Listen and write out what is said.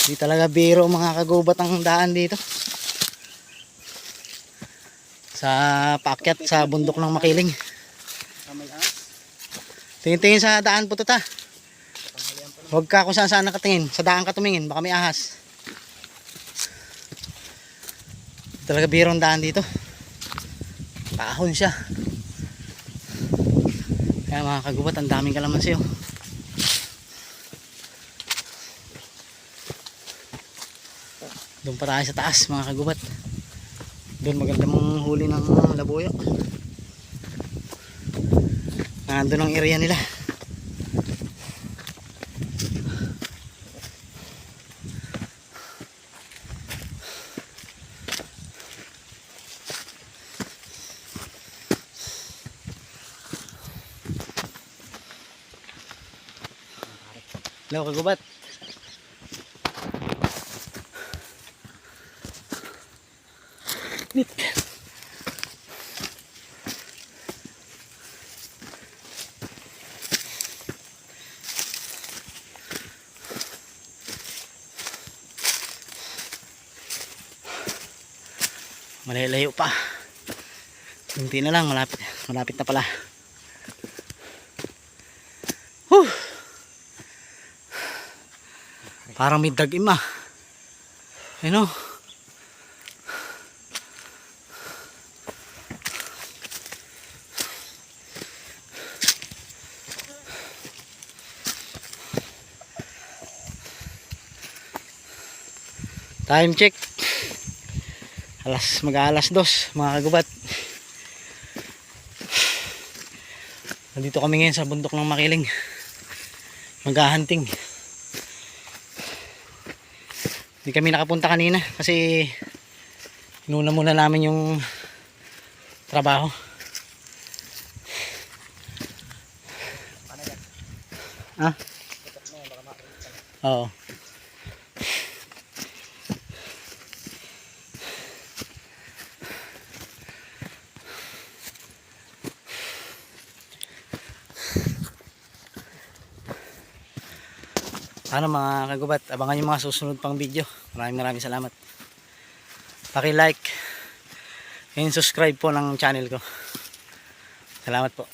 Di talaga biro mga kagubat ang daan dito. Sa paakyat sa bundok ng Makiling. Tingin-tingin sa daan po ta. Huwag ka kung saan saan nakatingin. Sa daan ka tumingin, baka may ahas. Talaga biro ang daan dito. Paahon siya. Kaya mga kagubat, ang daming kalamansi oh. Doon pa tayo sa taas mga kagubat. Doon maganda mong huli ng labuyo. Nandun ang area nila. Hello kagubat. Malalayo pa. Kunti na lang, malapit na pala. Parang may dagim ah. Ayun oh. Time check. Mag-aalas 2 mga kagubat. Nandito kami ngayon sa bundok ng Makiling. Mag-ahunting. Hindi kami nakapunta kanina kasi inuna muna namin yung trabaho. Ah? Oo. Ano mga kagubat, abangan yung mga susunod pang video. Maraming salamat. Paki-like and subscribe po ng channel ko. Salamat po.